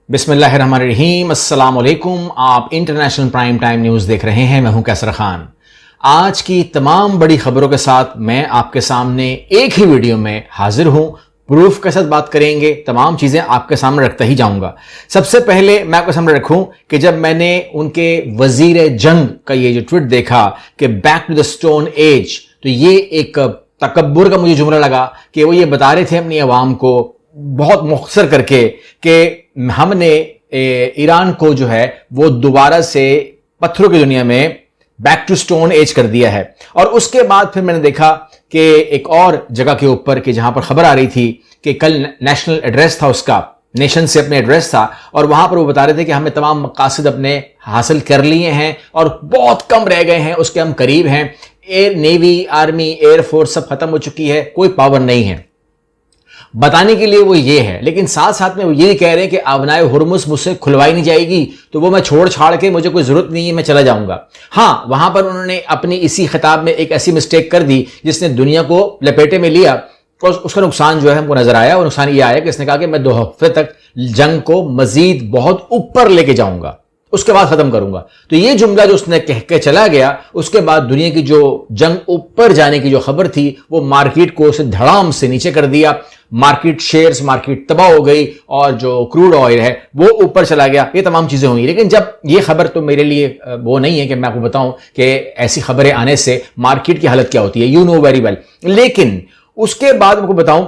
بسم اللہ الرحمن الرحیم، السلام علیکم۔ آپ انٹرنیشنل پرائم ٹائم نیوز دیکھ رہے ہیں، میں ہوں کیسر خان۔ آج کی تمام بڑی خبروں کے ساتھ میں آپ کے سامنے ایک ہی ویڈیو میں حاضر ہوں۔ پروف کے ساتھ بات کریں گے، تمام چیزیں آپ کے سامنے رکھتا ہی جاؤں گا۔ سب سے پہلے میں آپ کے سامنے رکھوں کہ جب میں نے ان کے وزیر جنگ کا یہ جو ٹویٹ دیکھا کہ back to the stone age, تو یہ ایک تکبر کا مجھے جملہ لگا کہ وہ یہ بتا رہے تھے اپنی عوام کو بہت مختصر کر کے کہ ہم نے ایران کو جو ہے وہ دوبارہ سے پتھروں کی دنیا میں بیک ٹو سٹون ایج کر دیا ہے۔ اور اس کے بعد پھر میں نے دیکھا کہ ایک اور جگہ کے اوپر کہ جہاں پر خبر آ رہی تھی کہ کل نیشنل ایڈریس تھا، اس کا نیشن سے اپنے ایڈریس تھا، اور وہاں پر وہ بتا رہے تھے کہ ہمیں تمام مقاصد اپنے حاصل کر لیے ہیں اور بہت کم رہ گئے ہیں، اس کے ہم قریب ہیں۔ Air navy, army, air force سب ختم ہو چکی ہے، کوئی پاور نہیں ہے۔ بتانے کے لیے وہ یہ ہے، لیکن ساتھ ساتھ میں وہ یہ کہہ رہے ہیں کہ آبنائے ہرمز مجھ سے کھلوائی نہیں جائے گی، تو وہ میں چھوڑ چھاڑ کے مجھے کوئی ضرورت نہیں ہے، میں چلا جاؤں گا۔ ہاں، وہاں پر انہوں نے اپنی اسی خطاب میں ایک ایسی مسٹیک کر دی جس نے دنیا کو لپیٹے میں لیا، اور اس کا نقصان جو ہے ہم کو نظر آیا۔ اور نقصان یہ آیا کہ اس نے کہا کہ میں 2 ہفتے تک جنگ کو مزید بہت اوپر لے کے جاؤں گا، اس کے بعد ختم کروں گا۔ تو یہ جملہ جو اس نے کہہ کے چلا گیا، اس کے بعد دنیا کی جو جنگ اوپر جانے کی جو خبر تھی وہ مارکیٹ کو اسے دھڑام سے نیچے کر دیا۔ مارکیٹ شیئرز، مارکیٹ تباہ ہو گئی، اور جو کروڈ آئل ہے وہ اوپر چلا گیا۔ یہ تمام چیزیں ہوئی، لیکن جب یہ خبر تو میرے لیے وہ نہیں ہے کہ میں آپ کو بتاؤں کہ ایسی خبریں آنے سے مارکیٹ کی حالت کیا ہوتی ہے، یو نو ویری ویل۔ لیکن اس کے بعد آپ کو بتاؤں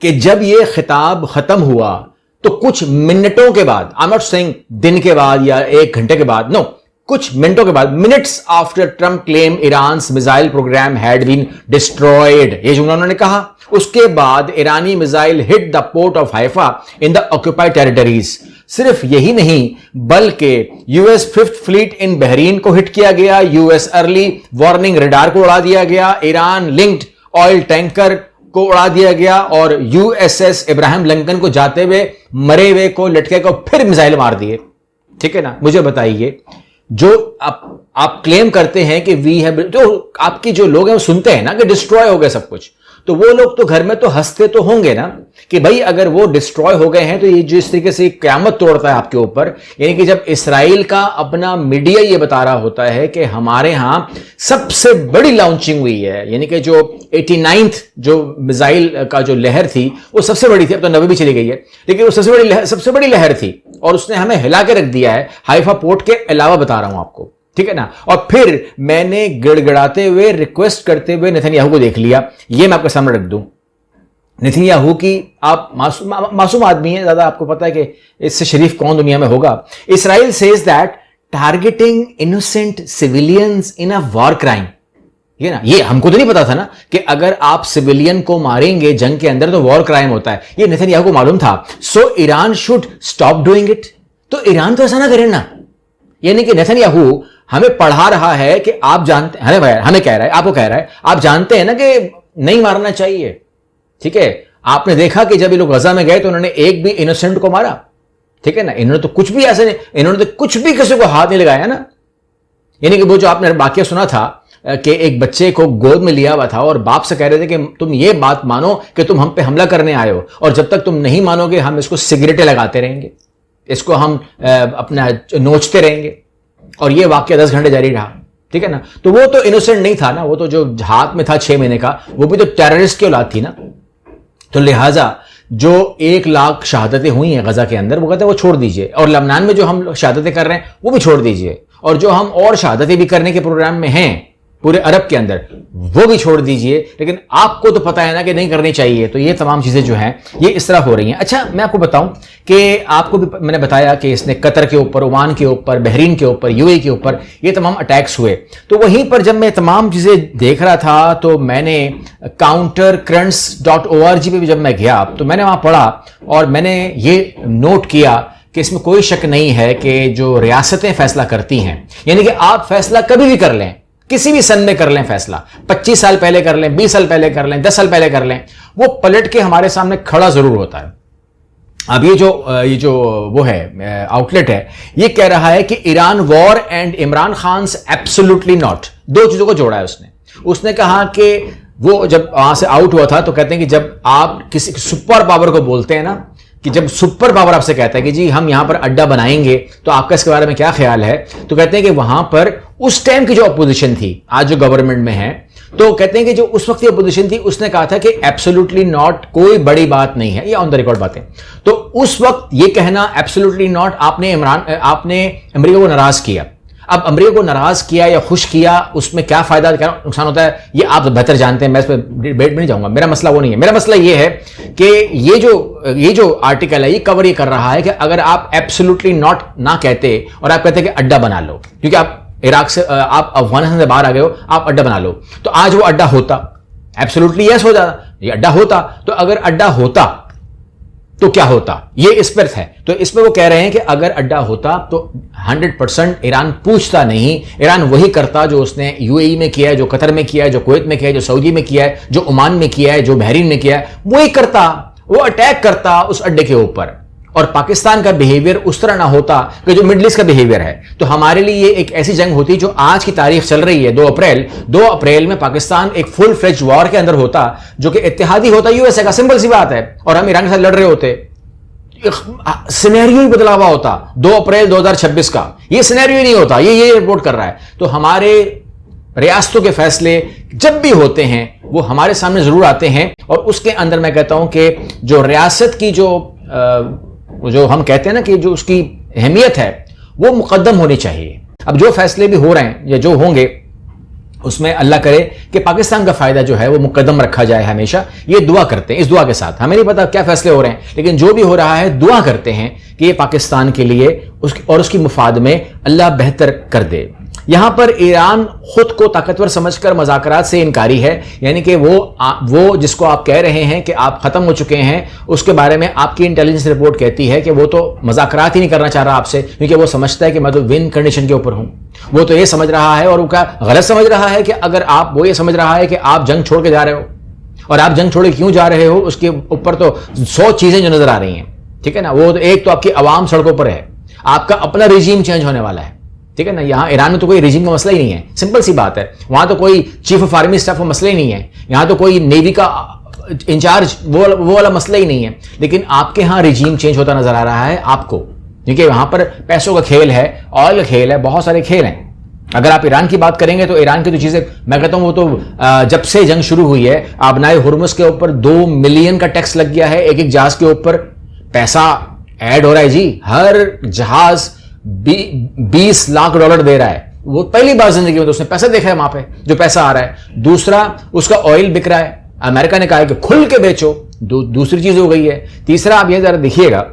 کہ جب یہ خطاب ختم ہوا تو کچھ منٹوں کے بعد، آئی ایم ناٹ سیئنگ دن کے بعد یا 1 گھنٹے کے بعد، نو، کچھ منٹوں کے بعد، minutes after Trump claim Iran's missile program had been destroyed, یہ جملہ انہوں نے کہا۔ اس کے بعد ایرانی missile hit the port of Haifa in the occupied territories. صرف یہی نہیں بلکہ U S 5th fleet in Bahrain کو ہٹ کیا گیا، U S early warning radar کو اڑا دیا گیا، ایران لنکڈ آئل ٹینکر کو اڑا دیا گیا، اور یو ایس ایس ابراہیم لنکن کو جاتے ہوئے مرے ہوئے کو لٹکے کو پھر میزائل مار دیے۔ ٹھیک ہے نا؟ مجھے بتائیے، جو آپ کلیم کرتے ہیں کہ وی ہیو، جو آپ کی جو لوگ ہیں وہ سنتے ہیں نا کہ ڈسٹروائے ہو گئے سب کچھ، تو وہ لوگ تو گھر میں تو ہنستے تو ہوں گے نا کہ بھائی اگر وہ ڈسٹروائے ہو گئے ہیں تو یہ جس طریقے سے قیامت توڑتا ہے آپ کے اوپر، یعنی کہ جب اسرائیل کا اپنا میڈیا یہ بتا رہا ہوتا ہے کہ ہمارے ہاں سب سے بڑی لانچنگ ہوئی ہے، یعنی کہ جو 89th جو میزائل کا جو لہر تھی وہ سب سے بڑی تھی، اب تو 90 بھی چلی گئی ہے، لیکن وہ سب سے بڑی لہر تھی، اور اس نے ہمیں ہلا کے رکھ دیا ہے حیفا پورٹ کے علاوہ، بتا رہا ہوں آپ کو۔ ٹھیک ہے نا؟ اور پھر میں نے گڑ گڑاتے ہوئے ریکویسٹ کرتے ہوئے نتن یاہو کو دیکھ لیا، یہ میں آپ کے سامنے رکھ دوں۔ نتن یاہو کی، آپ معصوم آدمی ہیں، زیادہ آپ کو پتا ہے کہ اس سے شریف کون دنیا میں ہوگا۔ Israel says that targeting innocent civilians in a war crime, یہ ہم کو تو نہیں پتا تھا نا کہ اگر آپ سویلین کو ماریں گے جنگ کے اندر تو وار کرائم ہوتا ہے، یہ نتن یاہو کو معلوم تھا۔ So Iran should stop doing it, تو ایران تو ایسا نہ کرے نا، یعنی کہ نتن یاہو ہمیں پڑھا رہا ہے کہ آپ جانتے ہیں، ہمیں کہہ رہا ہے، آپ کو کہہ رہا ہے، آپ جانتے ہیں نا کہ نہیں مارنا چاہیے۔ ٹھیک ہے؟ آپ نے دیکھا کہ جب یہ لوگ غزہ میں گئے تو انہوں نے ایک بھی انوسینٹ کو مارا؟ ٹھیک ہے نا؟ انہوں نے تو کچھ بھی ایسے نہیں، انہوں نے تو کچھ بھی کسی کو ہاتھ نہیں لگایا نا۔ یعنی کہ وہ جو آپ نے واقعہ سنا تھا کہ ایک بچے کو گود میں لیا ہوا تھا اور باپ سے کہہ رہے تھے کہ تم یہ بات مانو کہ تم ہم پہ حملہ کرنے آئے ہو، اور جب تک تم نہیں مانو گے ہم اس کو سگریٹیں لگاتے رہیں گے، اس کو ہم اپنا نوچتے رہیں گے، اور یہ واقعہ 10 گھنٹے جاری رہا۔ ٹھیک ہے نا؟ تو وہ تو انوسینٹ نہیں تھا نا، وہ تو جو ہاتھ میں تھا 6 مہینے کا، وہ بھی تو ٹیررسٹ کی اولاد تھی نا۔ تو لہٰذا جو 1 لاکھ شہادتیں ہوئی ہیں غزہ کے اندر، وہ کہتے ہیں وہ چھوڑ دیجئے، اور لبنان میں جو ہم شہادتیں کر رہے ہیں وہ بھی چھوڑ دیجئے، اور جو ہم اور شہادتیں بھی کرنے کے پروگرام میں ہیں پورے عرب کے اندر وہ بھی چھوڑ دیجئے، لیکن آپ کو تو پتا ہے نا کہ نہیں کرنی چاہیے۔ تو یہ تمام چیزیں جو ہیں یہ اس طرح ہو رہی ہیں۔ اچھا، میں آپ کو بتاؤں کہ آپ کو بھی میں نے بتایا کہ اس نے قطر کے اوپر، عمان کے اوپر، بحرین کے اوپر، یو اے کے اوپر یہ تمام اٹیکس ہوئے، تو وہیں پر جب میں تمام چیزیں دیکھ رہا تھا تو میں نے countercurrents.org پہ بھی جب میں گیا تو میں نے وہاں پڑھا، اور میں نے یہ نوٹ کیا کہ اس میں کوئی شک نہیں ہے کہ جو ریاستیں فیصلہ کرتی ہیں، یعنی کہ آپ فیصلہ کبھی بھی کر لیں، کسی بھی سن میں کر لیں فیصلہ، 25 سال پہلے کر لیں، 20 سال پہلے کر لیں، 10 سال پہلے کر لیں، وہ پلٹ کے ہمارے سامنے کھڑا ضرور ہوتا ہے۔ اب یہ جو وہ ہے آؤٹ لیٹ ہے، یہ کہہ رہا ہے کہ Iran war and Imran Khan's absolutely not, 2 چیزوں کو جوڑا ہے اس نے کہا کہ وہ جب وہاں سے آؤٹ ہوا تھا تو کہتے ہیں کہ جب آپ کسی سپر پاور کو بولتے ہیں نا کہ جب سپر پاور آپ سے کہتا ہے کہ جی ہم یہاں پر اڈا بنائیں گے تو آپ کا اس کے بارے میں کیا خیال ہے، تو کہتے ہیں کہ وہاں پر اس ٹائم کی جو اپوزیشن تھی، آج جو گورنمنٹ میں ہے، تو کہتے ہیں کہ جو اس وقت کی اپوزیشن تھی اس نے کہا تھا کہ ایبسولوٹلی ناٹ، کوئی بڑی بات نہیں ہے، یہ آن دا ریکارڈ باتیں. تو اس وقت یہ کہنا ایبسولوٹلی ناٹ، آپ نے امریکہ کو ناراض کیا. اب امریکہ کو ناراض کیا یا خوش کیا، اس میں کیا فائدہ کیا نقصان ہوتا ہے یہ آپ بہتر جانتے ہیں، میں اس پہ ڈیبیٹ میں نہیں جاؤں گا. میرا مسئلہ وہ نہیں ہے. میرا مسئلہ یہ ہے کہ یہ جو آرٹیکل ہے یہ کور یہ کر رہا ہے کہ اگر آپ ایبسولوٹلی ناٹ نہ کہتے اور آپ کہتے کہ اڈا بنا لو، کیونکہ آپ عراق سے، آپ افغانستان سے باہر آ گئے ہو، آپ اڈا بنا لو، تو آج وہ اڈا ہوتا، ایبسولوٹلی یس ہو جاتا، یہ اڈا ہوتا. تو اگر اڈا ہوتا تو کیا ہوتا، یہ اس پر ہے. تو اس میں وہ کہہ رہے ہیں کہ اگر اڈا ہوتا تو 100% ایران پوچھتا نہیں، ایران وہی کرتا جو اس نے یو اے ای میں کیا ہے، جو قطر میں کیا ہے، جو کویت میں کیا ہے، جو سعودی میں کیا ہے، جو عمان میں کیا ہے، جو بحرین میں کیا ہے، وہی کرتا، وہ اٹیک کرتا اس اڈے کے اوپر. اور پاکستان کا بیہیویئر اس طرح نہ ہوتا کہ جو مڈل ایسٹ کا بیہیویئر ہے. تو ہمارے لیے یہ ایک ایسی جنگ ہوتی جو آج کی تاریخ چل رہی ہے. 2 اپریل میں پاکستان ایک فل فلیج وار کے اندر ہوتا جو کہ اتحادی ہوتا یو ایس اے کا، سمپل سی بات ہے، اور ہم ایران کے ساتھ لڑ رہے ہوتے. سینیریو ہی بدلا ہوا ہوتا 2 اپریل 2026 کا. یہ سینیریو ہی نہیں ہوتا، یہ رپورٹ کر رہا ہے. تو ہمارے ریاستوں کے فیصلے جب بھی ہوتے ہیں وہ ہمارے سامنے ضرور آتے ہیں، اور اس کے اندر میں کہتا ہوں کہ جو ریاست کی جو ہم کہتے ہیں نا کہ جو اس کی اہمیت ہے وہ مقدم ہونی چاہیے. اب جو فیصلے بھی ہو رہے ہیں یا جو ہوں گے اس میں اللہ کرے کہ پاکستان کا فائدہ جو ہے وہ مقدم رکھا جائے. ہمیشہ یہ دعا کرتے ہیں، اس دعا کے ساتھ ہمیں نہیں پتا کیا فیصلے ہو رہے ہیں، لیکن جو بھی ہو رہا ہے دعا کرتے ہیں کہ یہ پاکستان کے لیے اور اس کی مفاد میں اللہ بہتر کر دے. یہاں پر ایران خود کو طاقتور سمجھ کر مذاکرات سے انکاری ہے، یعنی کہ وہ جس کو آپ کہہ رہے ہیں کہ آپ ختم ہو چکے ہیں، اس کے بارے میں آپ کی انٹیلیجنس رپورٹ کہتی ہے کہ وہ تو مذاکرات ہی نہیں کرنا چاہ رہا آپ سے، کیونکہ وہ سمجھتا ہے کہ میں تو ون کنڈیشن کے اوپر ہوں. وہ تو یہ سمجھ رہا ہے، اور وہ کیا غلط سمجھ رہا ہے کہ اگر وہ یہ سمجھ رہا ہے کہ آپ جنگ چھوڑ کے جا رہے ہو، اور آپ جنگ چھوڑ کے کیوں جا رہے ہو اس کے اوپر تو 100 چیزیں جو نظر آ رہی ہیں. ٹھیک ہے نا، وہ ایک تو آپ کی عوام سڑکوں پر ہے، آپ کا اپنا رجیم چینج ہونے والا ہے. ٹھیک ہے نا، یہاں ایران میں تو کوئی رجیم کا مسئلہ ہی نہیں ہے، سمپل سی بات ہے. وہاں تو کوئی چیف آف آرمی اسٹاف کا مسئلہ ہی نہیں ہے، یہاں تو کوئی نیوی کا انچارج وہ والا مسئلہ ہی نہیں ہے. لیکن آپ کے ہاں رجیم چینج ہوتا نظر آ رہا ہے آپ کو، کیونکہ وہاں پر پیسوں کا کھیل ہے، آئل کا کھیل ہے، بہت سارے کھیل ہیں. اگر آپ ایران کی بات کریں گے تو ایران کی تو چیزیں میں کہتا ہوں وہ تو جب سے جنگ شروع ہوئی ہے، آبنائے ہرمز کے اوپر 2 ملین کا ٹیکس لگ گیا ہے، ایک جہاز کے اوپر پیسہ ایڈ ہو رہا ہے. جی ہر جہاز $20 لاکھ دے رہا ہے. وہ پہلی بار زندگی میں تو اس نے پیسہ دیکھا ہے وہاں پہ جو پیسہ آ رہا ہے. دوسرا اس کا آئل بک رہا ہے، امریکہ نے کہا ہے کہ کھل کے بیچو، دوسری چیز ہو گئی ہے. تیسرا آپ یہ ذرا دیکھیے گا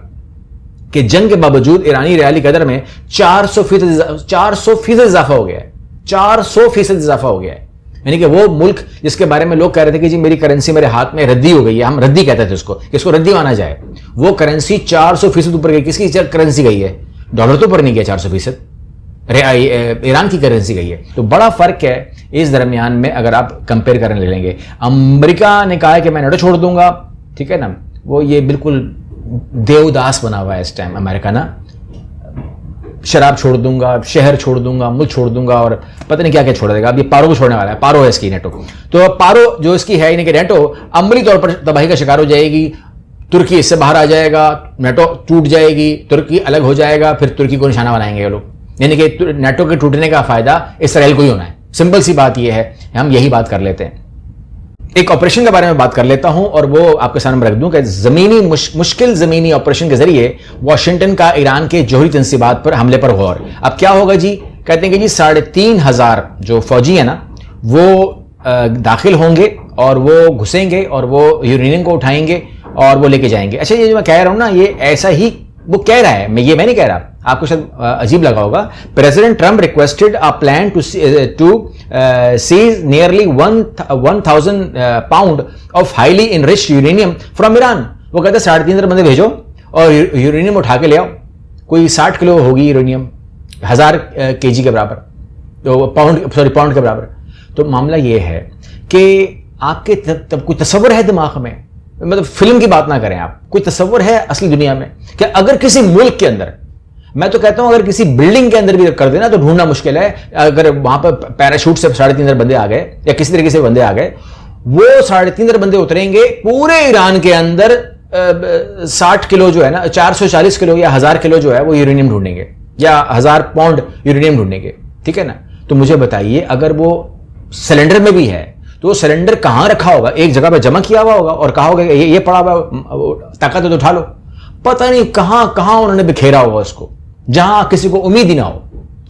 کہ جنگ کے باوجود ایرانی ریالی قدر میں 400% اضافہ ہو گیا ہے. 400% اضافہ ہو گیا ہے. یعنی کہ وہ ملک جس کے بارے میں لوگ کہہ رہے تھے کہ جی میری کرنسی میرے ہاتھ میں ردی ہو گئی ہے، ہم ردی کہتے تھے اس کو ردی مانا جائے، وہ کرنسی 400% اوپر گئی. کس کی کرنسی گئی ہے؟ ڈالر تو اوپر نہیں گیا، 400% ایران کی کرنسی گئی ہے. تو بڑا فرق ہے اس درمیان میں اگر آپ کمپیئر کرنے لیں گے. امریکہ نے کہا ہے کہ میں نیٹو چھوڑ دوں گا، ٹھیک ہے نا، وہ یہ بالکل دیوداس بنا ہوا ہے اس ٹائم امریکہ نا. شراب چھوڑ دوں گا، شہر چھوڑ دوں گا، ملک چھوڑ دوں گا، اور پتہ نہیں کیا کیا چھوڑ دے گا. اب یہ پارو کو چھوڑنے والا ہے، پارو ہے اس کی نیٹو. تو پارو جو اس کی ہے یعنی کہ نیٹو عملی طور پر تباہی کا شکار ہو جائے گی. ترکی اس سے باہر آ جائے گا، نیٹو ٹوٹ جائے گی، ترکی الگ ہو جائے گا، پھر ترکی کو نشانہ بنائیں گے یہ لوگ. یعنی کہ نیٹو کے ٹوٹنے کا فائدہ اسرائیل کو ہی ہونا ہے. سمپل سی بات یہ ہے، ہم یہی بات کر لیتے ہیں. ایک آپریشن کے بارے میں بات کر لیتا ہوں اور وہ آپ کے سامنے رکھ دوں کہ مشکل زمینی آپریشن کے ذریعے واشنگٹن کا ایران کے جوہری تنصیبات پر حملے پر غور. اب کیا ہوگا جی؟ کہتے ہیں کہ جی 3,500 جو فوجی ہیں نا وہ داخل ہوں گے اور وہ گھسیں گے اور وہ یورینیم کو اٹھائیں گے اور وہ لے کے جائیں گے. اچھا یہ جو میں کہہ رہا ہوں نا یہ ایسا ہی وہ کہہ رہا ہے، میں نہیں کہہ رہا، آپ کو شاید عجیب لگا ہوگا. President Trump requested a plan to seize nearly 1,000 pound of highly enriched uranium from Iran. وہ کہتے ہیں 3.5 بندے بھیجو اور یورینیم اٹھا کے لے آؤ. کوئی 60 کلو ہوگی یورینیم، 1000 kg کے برابر، پاؤنڈ کے برابر. تو معاملہ یہ ہے کہ آپ کے کوئی تصور ہے دماغ میں، مطلب فلم کی بات نہ کریں آپ، کوئی تصور ہے اصلی دنیا میں کہ اگر کسی ملک کے اندر، میں تو کہتا ہوں اگر کسی بلڈنگ کے اندر بھی کر دینا تو ڈھونڈنا مشکل ہے. اگر وہاں پر پیراشوٹ سے 3.5 بندے آ گئے یا کسی طریقے سے بندے آ گئے، وہ 3.5 بندے اتریں گے پورے ایران کے اندر 60 کلو جو ہے نا 440 کلو یا 1000 کلو جو ہے وہ یورینیم ڈھونڈیں گے یا 1000 پاؤنڈ یورینیم ڈھونڈیں گے. ٹھیک ہے نا. تو مجھے بتائیے اگر وہ سلنڈر میں بھی ہے تو وہ سلنڈر کہاں رکھا ہوگا؟ ایک جگہ پہ جمع کیا ہوا ہوگا اور کہا ہوگا کہ یہ پڑا ہوا طاقت ہے تو اٹھا لو. پتہ نہیں کہاں کہاں انہوں نے بکھیرا ہوگا اس کو, جہاں کسی کو امید ہی نہ ہو.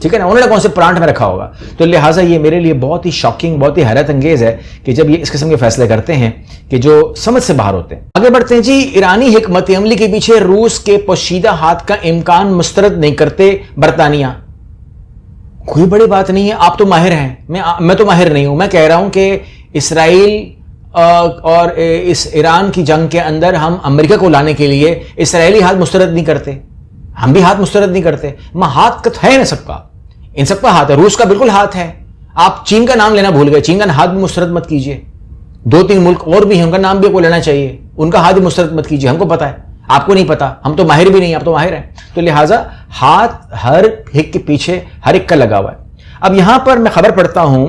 ٹھیک ہے نا. انہوں نے کون سے پلانٹ میں رکھا ہوگا. تو لہٰذا یہ میرے لیے بہت ہی شاکنگ, بہت ہی حیرت انگیز ہے کہ جب یہ اس قسم کے فیصلے کرتے ہیں کہ جو سمجھ سے باہر ہوتے ہیں. آگے بڑھتے ہیں جی. ایرانی حکمت عملی کے پیچھے روس کے پوشیدہ ہاتھ کا امکان مسترد نہیں کرتے برطانیہ. کوئی بڑی بات نہیں ہے, آپ تو ماہر ہیں, میں تو ماہر نہیں ہوں. میں کہہ رہا ہوں کہ اسرائیل اور اس ایران کی جنگ کے اندر ہم امریکہ کو لانے کے لیے اسرائیلی ہاتھ مسترد نہیں کرتے, ہم بھی ہاتھ مسترد نہیں کرتے. ہاتھ کا ہے نا سب کا, ان سب کا ہاتھ ہے. روس کا بالکل ہاتھ ہے. آپ چین کا نام لینا بھول گئے, چین کا ہاتھ بھی مسترد مت کیجیے. 2-3 ملک اور بھی ہیں, ان کا نام بھی کو لینا چاہیے, ان کا ہاتھ بھی مسترد مت کیجیے. ہم کو پتا ہے, آپ کو نہیں پتا, ہم تو ماہر بھی نہیں, آپ تو ماہر ہیں. تو لہٰذا ہاتھ ہر ایک کے پیچھے ہر ایک کا لگا ہوا ہے. اب یہاں پر میں خبر پڑھتا ہوں,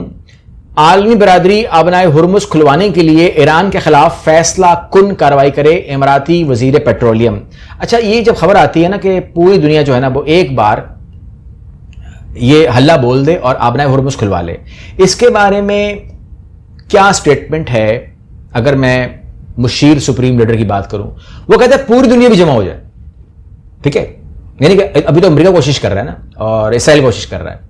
عالمی برادری آبنائے ہرمز کھلوانے کے لیے ایران کے خلاف فیصلہ کن کارروائی کرے اماراتی وزیر پیٹرولیم. اچھا, یہ جب خبر آتی ہے نا کہ پوری دنیا جو ہے نا وہ ایک بار یہ ہلہ بول دے اور آبنائے ہرمز کھلوا لے, اس کے بارے میں کیا سٹیٹمنٹ ہے؟ اگر میں مشیر سپریم لیڈر کی بات کروں, وہ کہتا ہے پوری دنیا بھی جمع ہو جائے. ٹھیک ہے, یعنی کہ ابھی تو امریکہ کوشش کر رہا ہے نا اور اسرائیل کوشش کر رہا ہے,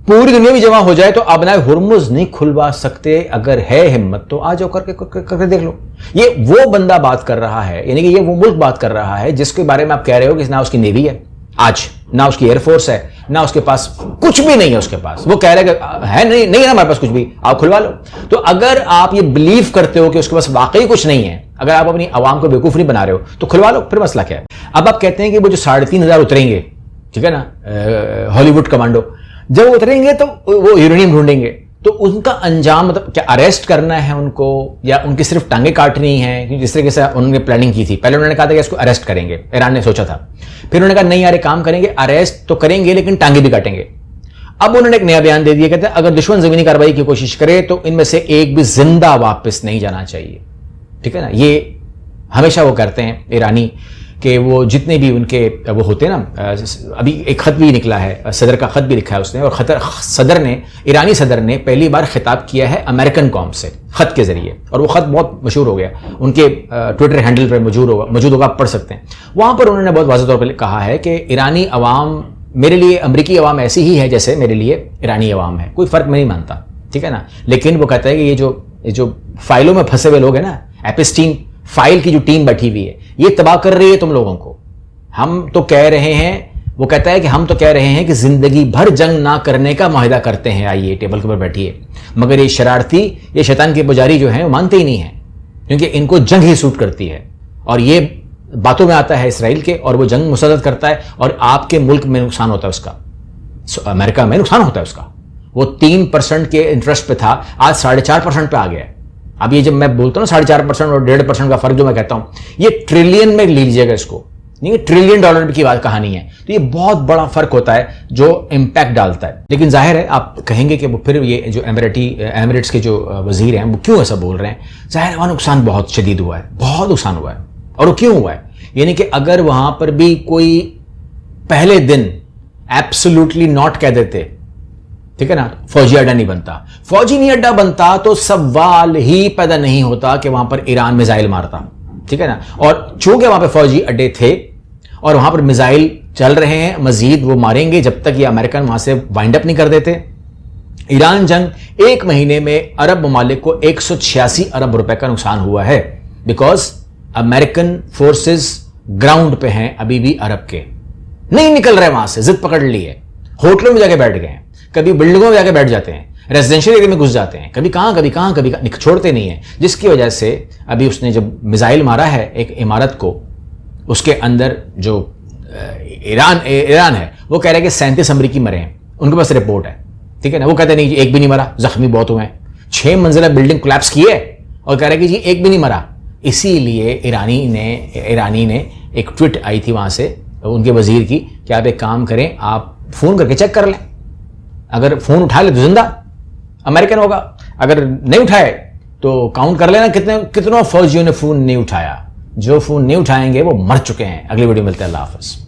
پوری دنیا بھی جمع ہو جائے تو آبنائے ہرمز نہیں کھلوا سکتے. اگر ہے ہمت تو آ جاؤ کر کے دیکھ لو. یہ وہ بندہ بات کر رہا ہے, یعنی کہ یہ وہ ملک بات کر رہا ہے جس کے بارے میں آپ کہہ رہے ہو کہ نہ اس کی نیوی ہے آج, نہ اس کی ایئر فورس ہے, نہ اس کے پاس کچھ بھی نہیں ہے. اس کے پاس وہ کہہ رہے کہ ہے نہیں ہے ہمارے پاس کچھ بھی, آپ کھلوا لو. تو اگر آپ یہ بلیو کرتے ہو کہ اس کے پاس واقعی کچھ نہیں ہے, اگر آپ اپنی عوام کو بیوقوف نہیں بنا رہے ہو تو کھلوا لو, پھر مسئلہ کیا ہے؟ اب آپ کہتے ہیں کہ وہ جو 3500 اتریں گے, ٹھیک ہے نا, ہالی ووڈ کمانڈو, جب وہ اتریں گے تو وہ یورینیم ڈھونڈیں گے, تو ان کا انجام مطلب کیا اریسٹ کرنا ہے ان کو, یا ان کی صرف ٹانگیں کاٹنی ہیں؟ کیونکہ جس طریقے سے انہوں نے پلاننگ کی تھی, پہلے انہوں نے کہا تھا کہ اس کو اریسٹ کریں گے, ایران نے سوچا تھا, پھر انہوں نے کہا نہیں یار کام کریں گے, اریسٹ تو کریں گے لیکن ٹانگیں بھی کاٹیں گے. اب انہوں نے ایک نیا بیان دے دیا, کہتے ہیں اگر دشمن زمینی کارروائی کی کوشش کرے تو ان میں سے ایک بھی زندہ واپس نہیں جانا چاہیے. ٹھیک ہے نا. یہ ہمیشہ وہ کرتے ہیں ایرانی کہ وہ جتنے بھی ان کے وہ ہوتے ہیں نا, ابھی ایک خط بھی نکلا ہے, صدر کا خط بھی لکھا ہے اس نے, اور ایرانی صدر نے پہلی بار خطاب کیا ہے امریکن قوم سے خط کے ذریعے, اور وہ خط بہت مشہور ہو گیا, ان کے ٹویٹر ہینڈل پر موجود ہوگا, آپ پڑھ سکتے ہیں. وہاں پر انہوں نے بہت واضح طور پر کہا ہے کہ ایرانی عوام میرے لیے امریکی عوام ایسی ہی ہے جیسے میرے لیے ایرانی عوام ہے, کوئی فرق میں نہیں مانتا. ٹھیک ہے نا. لیکن وہ کہتا ہے کہ یہ جو فائلوں میں پھنسے ہوئے لوگ ہیں نا, ایپسٹین فائل کی جو ٹیم بیٹھی ہوئی ہے, یہ تباہ کر رہی ہے تم لوگوں کو. ہم تو کہہ رہے ہیں, وہ کہتا ہے کہ ہم تو کہہ رہے ہیں کہ زندگی بھر جنگ نہ کرنے کا معاہدہ کرتے ہیں, آئیے ٹیبل کے اوپر بیٹھیے. مگر یہ شرارتی, یہ شیطان کے پجاری جو ہیں وہ مانتے ہی نہیں ہیں, کیونکہ ان کو جنگ ہی سوٹ کرتی ہے, اور یہ باتوں میں آتا ہے اسرائیل کے, اور وہ جنگ مسدد کرتا ہے, اور آپ کے ملک میں نقصان ہوتا ہے اس کا, امریکہ میں نقصان ہوتا ہے اس کا. وہ 3% کے انٹرسٹ پہ تھا, آج 4.5% پہ آ گیا ہے. اب یہ جب میں بولتا ہوں 4.5% اور 1.5% کا فرق جو میں کہتا ہوں, یہ ٹریلین میں لے لیجیے گا اس کو, نہیں ٹریلین ڈالر کی بات کہانی ہے. تو یہ بہت بڑا فرق ہوتا ہے جو امپیکٹ ڈالتا ہے. لیکن ظاہر ہے آپ کہیں گے کہ وہ پھر یہ جو ایمریٹس کے جو وزیر ہیں وہ کیوں ایسا بول رہے ہیں؟ ظاہر ہے وہاں نقصان بہت شدید ہوا ہے, بہت نقصان ہوا ہے. اور وہ کیوں ہوا ہے؟ یعنی کہ اگر وہاں پر بھی کوئی پہلے دن ایبسولوٹلی ناٹ کہہ دیتے, ٹھیک ہے نا, فوجی اڈا نہیں بنتا, فوجی نہیں اڈا بنتا تو سوال ہی پیدا نہیں ہوتا کہ وہاں پر ایران میزائل مارتا. ٹھیک ہے نا. اور چونکہ وہاں پہ فوجی اڈے تھے اور وہاں پر میزائل چل رہے ہیں, مزید وہ ماریں گے جب تک یہ امریکن وہاں سے وائنڈ اپ نہیں کر دیتے. ایران جنگ 1 مہینے میں عرب ممالک کو 186 ارب روپے کا نقصان ہوا ہے, بیکاز امریکن فورسز گراؤنڈ پہ ہیں ابھی بھی عرب کے, نہیں نکل رہے وہاں سے, ضد پکڑ لی ہے, ہوٹلوں میں جا کے بیٹھ گئے ہیں, کبھی بلڈنگوں میں جا کے بیٹھ جاتے ہیں, ریزیڈینشیل ایریا میں گھس جاتے ہیں, کبھی کہاں چھوڑتے نہیں ہیں. جس کی وجہ سے ابھی اس نے جب میزائل مارا ہے ایک عمارت کو, اس کے اندر جو ایران ہے وہ کہہ رہا ہے کہ 37 امریکی مرے ہیں, ان کے پاس رپورٹ ہے. ٹھیک ہے نا. وہ کہتے ہیں نہیں جی ایک بھی نہیں مرا, زخمی بہت ہوئے ہیں, 6 منزلہ بلڈنگ کولیپس کی ہے, اور کہہ رہا ہے کہ جی ایک بھی نہیں مرا. اسی لیے ایرانی نے ایک ٹویٹ آئی تھی وہاں سے ان کے وزیر کی کہ آپ ایک کام کریں, آپ فون کر کے چیک کر لیں, اگر فون اٹھا لے تو زندہ امریکن ہوگا, اگر نہیں اٹھائے تو کاؤنٹ کر لینا کتنوں فوجیوں نے فون نہیں اٹھایا. جو فون نہیں اٹھائیں گے وہ مر چکے ہیں. اگلی ویڈیو ملتے ہیں. اللہ حافظ.